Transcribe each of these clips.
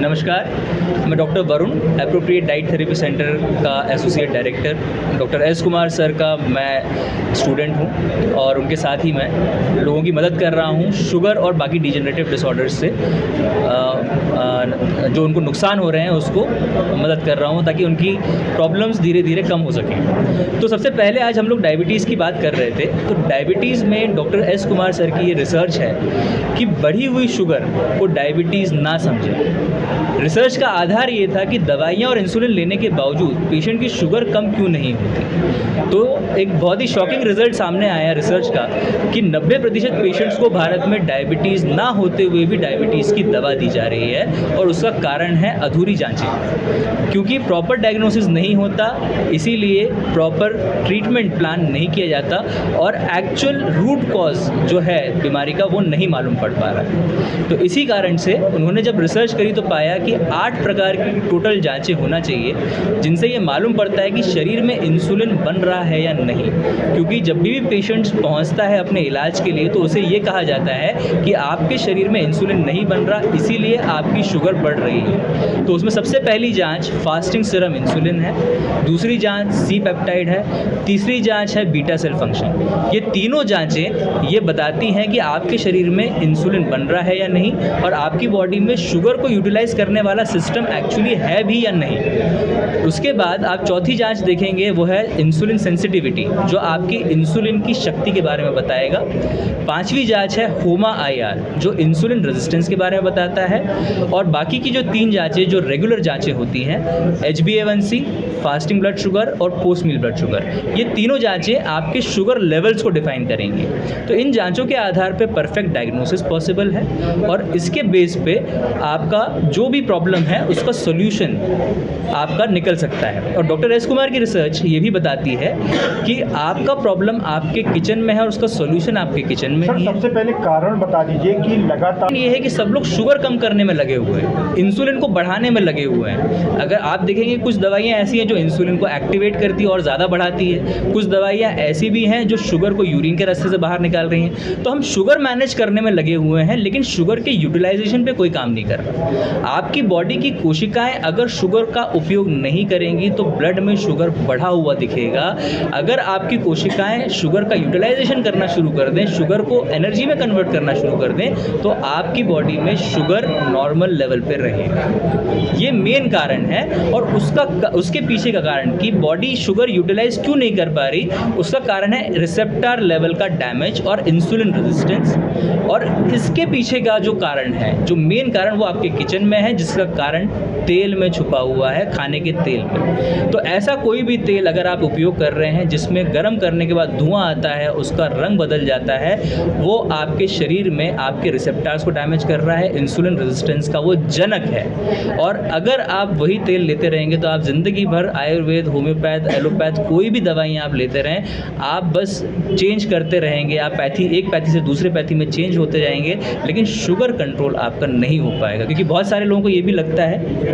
नमस्कार, मैं doctor Varun, appropriate diet therapy centre का associate director. Doctor S Kumar sir का मैं स्टूडेंट हूं और उनके साथ ही मैं लोगों की मदद कर रहा हूं शुगर और बाकी डिजेनरेटिव डिसऑर्डर्स से जो उनको नुकसान हो रहे हैं उसको मदद कर रहा हूं ताकि उनकी प्रॉब्लम्स धीरे धीरे कम हो सकें। तो सबसे पहले आज हम लोग डायबिटीज़ की बात कर रहे थे। तो डायबिटीज़ में डॉक्टर एस कुमार सर की ये रिसर्च है कि बढ़ी हुई शुगर को डायबिटीज़ ना समझें। रिसर्च का आधार ये था कि दवाइयाँ और इंसुलिन लेने के बावजूद पेशेंट की शुगर कम क्यों नहीं होती। तो एक बहुत ही शॉकिंग रिजल्ट सामने आया रिसर्च का कि 90% पेशेंट्स को भारत में डायबिटीज़ ना होते हुए भी डायबिटीज़ की दवा दी जा रही है और उसका कारण है अधूरी जांचें। क्योंकि प्रॉपर डायग्नोसिस नहीं होता, इसीलिए प्रॉपर ट्रीटमेंट प्लान नहीं किया जाता और एक्चुअल रूट कॉज जो है बीमारी का वो नहीं मालूम पड़ पा रहा है। तो इसी कारण से उन्होंने जब रिसर्च करी तो पाया कि 8 प्रकार की टोटल जांचें होना चाहिए जिनसे ये मालूम पड़ता है कि शरीर में इंसुलिन बन रहा है या नहीं। क्योंकि जब भी पेशेंट पहुंचता है अपने इलाज के लिए तो उसे ये कहा जाता है कि आपके शरीर में इंसुलिन नहीं बन रहा, इसीलिए आपकी शुगर बढ़ रही है। तो उसमें सबसे पहली जांच फास्टिंग सीरम इंसुलिन है, दूसरी जांच सी पेप्टाइड है, तीसरी जांच है बीटा सेल फंक्शन। ये तीनों जांचें ये बताती हैं कि आपके शरीर में इंसुलिन बन रहा है या नहीं और आपकी बॉडी में शुगर को यूटिलाइज करने वाला सिस्टम एक्चुअली है भी या नहीं। उसके बाद आप चौथी जांच देखेंगे, वो है इंसुलिन सेंसिटिविटी, जो आपकी इंसुलिन की शक्ति के बारे में बताएगा। पांचवी जांच है होमा IR, जो इंसुलिन रेजिस्टेंस के बारे में बताता है। और बाकी की जो 3 जांचें जो रेगुलर जांचें होती हैं, HbA1c, फास्टिंग ब्लड शुगर और पोस्ट मील ब्लड शुगर, ये तीनों जांचें आपके शुगर लेवल्स को डिफाइन करेंगी। तो इन जांचों के आधार पे परफेक्ट डायग्नोसिस पॉसिबल है और इसके बेस पे आपका जो भी प्रॉब्लम है उसका सोल्यूशन आपका निकल सकता है। और डॉक्टर एस कुमार की रिसर्च ये भी बताती है कि आपका प्रॉब्लम आपके किचन में है और उसका सोल्यूशन आपके किचन में ही है। सबसे पहले कारण बता दीजिए कि लगातार ये है कि सब लोग शुगर कम करने में लगे हुए हैं, इंसुलिन को बढ़ाने में लगे हुए हैं। अगर आप देखेंगे कुछ दवाइयाँ ऐसी हैं जो इंसुलिन को एक्टिवेट करती है और ज़्यादा बढ़ाती है, कुछ दवाइयाँ ऐसी भी हैं जो शुगर को यूरिन के रास्ते से बाहर निकाल रही हैं। तो हम शुगर मैनेज करने में लगे हुए हैं लेकिन शुगर के यूटिलाइजेशन पे कोई काम नहीं कर रहा। आपकी बॉडी की कोशिकाएं अगर शुगर का उपयोग नहीं करेंगी तो ब्लड में शुगर बढ़ा हुआ दिखेगा। अगर आपकी कोशिकाएं शुगर का यूटिलाइजेशन करना शुरू कर दें, शुगर को एनर्जी में कन्वर्ट करना शुरू कर दें, तो आपकी बॉडी में शुगर नॉर्मल लेवल पे रहेगा। ये मेन कारण है। और उसके पीछे का कारण कि बॉडी शुगर यूटिलाइज क्यों नहीं कर पा रही, उसका कारण है रिसेप्टर लेवल का डैमेज और इंसुलिन रेजिस्टेंस। और इसके पीछे का जो कारण है, जो मेन कारण, वो आपके किचन में है, जिसका कारण तेल में छुपा हुआ है, खाने के तेल में। तो ऐसा कोई भी तेल अगर आप उपयोग कर रहे हैं जिसमें गर्म करने के बाद धुआं आता है, उसका रंग बदल जाता है, वो आपके शरीर में आपके रिसेप्टर्स को डैमेज कर रहा है, इंसुलिन रेजिस्टेंस का वो जनक है। और अगर आप वही तेल लेते रहेंगे तो आप ज़िंदगी भर आयुर्वेद, होम्योपैथ, एलोपैथ कोई भी दवाइयाँ आप लेते रहें, आप बस चेंज करते रहेंगे। आप एक पैथी से दूसरे पैथी में चेंज होते जाएंगे, लेकिन शुगर कंट्रोल आपका नहीं हो पाएगा। क्योंकि बहुत सारे लोगों को ये भी लगता है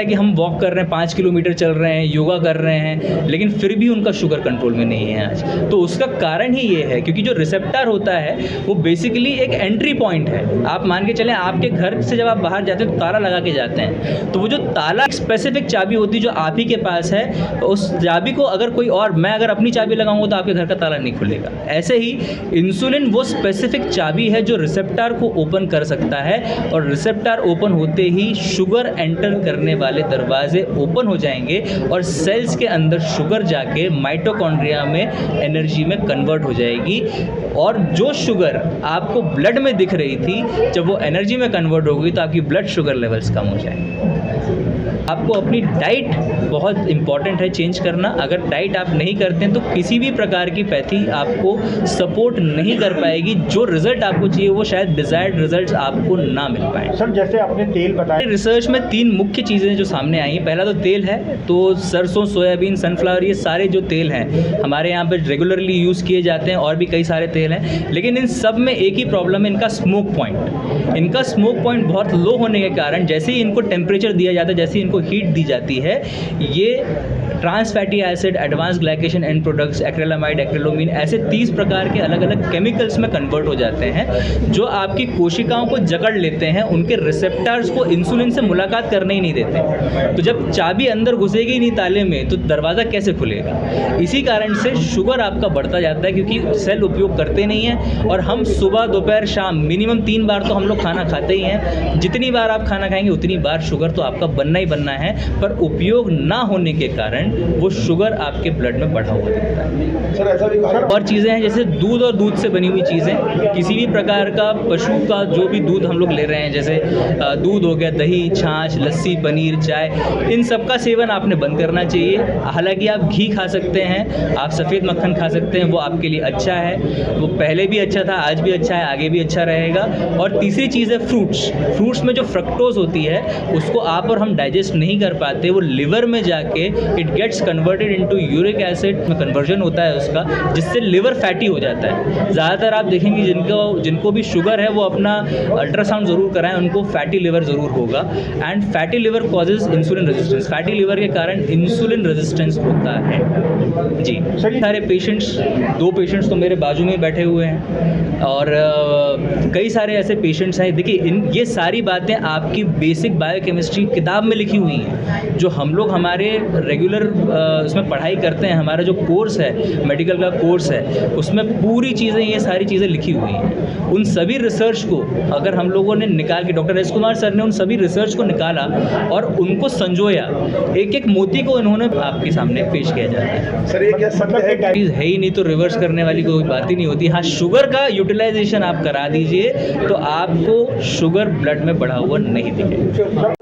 कि हम वॉक कर रहे हैं, 5 किलोमीटर चल रहे हैं, योगा कर रहे हैं, लेकिन फिर भी उनका शुगर कंट्रोल में नहीं है आज। तो उसका कारण ही ये है क्योंकि जो रिसेप्टर होता है वो बेसिकली एक एंट्री पॉइंट है। आप मान के चलें, आपके घर से जब आप बाहर जाते हैं तो ताला लगा के जाते हैं, तो वो जो ताला स्पेसिफिक चाबी होती है जो आप ही के पास है, उस चाबी को अगर कोई और, मैं अगर अपनी चाबी लगाऊंगा तो आपके घर का ताला नहीं खुलेगा। ऐसे ही इंसुलिन वो स्पेसिफिक चाबी है जो रिसेप्टर को ओपन कर सकता है और रिसेप्टर ओपन होते ही शुगर एंटर करने वाले दरवाजे ओपन हो जाएंगे और सेल्स के अंदर शुगर जाके माइटोकॉन्ड्रिया में एनर्जी में कन्वर्ट हो जाएगी। और जो शुगर आपको ब्लड में दिख रही थी, जब वो एनर्जी में कन्वर्ट होगी तो आपकी ब्लड शुगर लेवल्स कम हो जाएंगे। आपको अपनी डाइट बहुत इंपॉर्टेंट है चेंज करना। अगर डाइट आप नहीं करते हैं तो किसी भी प्रकार की पैथी आपको सपोर्ट नहीं कर पाएगी। जो रिजल्ट आपको चाहिए वो शायद डिजायर्ड रिजल्ट्स आपको ना मिल पाए। सर, जैसे आपने तेल बताया, रिसर्च में 3 मुख्य चीज़ें जो सामने आई। पहला तो तेल है, तो सरसों, सोयाबीन, सनफ्लावर, ये सारे जो तेल हैं हमारे यहाँ पे रेगुलरली यूज़ किए जाते हैं और भी कई सारे तेल हैं। लेकिन इन सब में एक ही प्रॉब्लम है, इनका स्मोक पॉइंट। इनका स्मोक पॉइंट बहुत लो होने के कारण जैसे ही इनको टेम्परेचर दिया जाता है, जैसे ही इनको हीट दी जाती है, ये trans fatty acid, advanced glycation end products, acrylamide, एक्रेलोमीन, ऐसे 30 प्रकार के अलग अलग केमिकल्स में कन्वर्ट हो जाते हैं जो आपकी कोशिकाओं को जकड़ लेते हैं, उनके रिसेप्टर्स को इंसुलिन से मुलाकात करने ही नहीं देते। तो जब चाबी अंदर घुसेगी नहीं ताले में तो दरवाज़ा कैसे खुलेगा? इसी कारण से शुगर आपका बढ़ता जाता है, क्योंकि सेल उपयोग करते नहीं हैं। और हम सुबह, दोपहर, शाम मिनिमम 3 बार तो हम लोग खाना खाते ही हैं। जितनी बार आप खाना खाएंगे उतनी बार शुगर तो आपका बनना ही बनना है, पर उपयोग ना होने के कारण वो शुगर आपके ब्लड में बढ़ा हुआ दिखता है। सर ऐसा भी और चीज़ें हैं जैसे दूध और दूध से बनी हुई चीज़ें, किसी भी प्रकार का पशु का जो भी दूध हम लोग ले रहे हैं, जैसे दूध हो गया, दही, छाछ, लस्सी, पनीर, चाय, इन सब का सेवन आपने बंद करना चाहिए। हालांकि आप घी खा सकते हैं, आप सफ़ेद मक्खन खा सकते हैं, वो आपके लिए अच्छा है, वो पहले भी अच्छा था, आज भी अच्छा है, आगे भी अच्छा रहेगा। और तीसरी चीज़ है फ्रूट्स में जो फ्रक्टोज होती है उसको आप और हम डाइजेस्ट नहीं कर पाते, वो लिवर में जाके it gets converted into uric acid में कन्वर्जन होता है उसका, जिससे लिवर फैटी हो जाता है। ज़्यादातर आप देखेंगे जिनको भी शुगर है वो अपना अल्ट्रासाउंड ज़रूर कराएं, उनको फैटी लिवर ज़रूर होगा। And fatty liver causes insulin resistance, fatty liver के कारण इंसुलिन रेजिस्टेंस होता है जी। सारे पेशेंट्स, 2 पेशेंट्स तो मेरे बाजू में बैठे हुए हैं और कई सारे ऐसे पेशेंट्स हैं। देखिए ये सारी बातें आपकी बेसिक बायोकेमिस्ट्री किताब में लिखी हुई हैं, जो हम लोग हमारे रेगुलर उसमें पढ़ाई करते हैं। हमारा जो कोर्स है, मेडिकल का कोर्स है, उसमें पूरी चीज़ें, ये सारी चीज़ें लिखी हुई हैं। उन सभी रिसर्च को अगर हम लोगों ने निकाल के, डॉक्टर एस कुमार सर ने उन सभी रिसर्च को निकाला और उनको संजोया, एक एक मोती को इन्होंने आपके सामने पेश किया जाता है। सर ये क्या मतलब है? चीज़ है ही नहीं तो रिवर्स करने वाली कोई बात ही नहीं होती। हाँ, शुगर का यूटिलाइजेशन आप करा दीजिए तो आपको शुगर ब्लड में बढ़ा हुआ नहीं दिखेगा।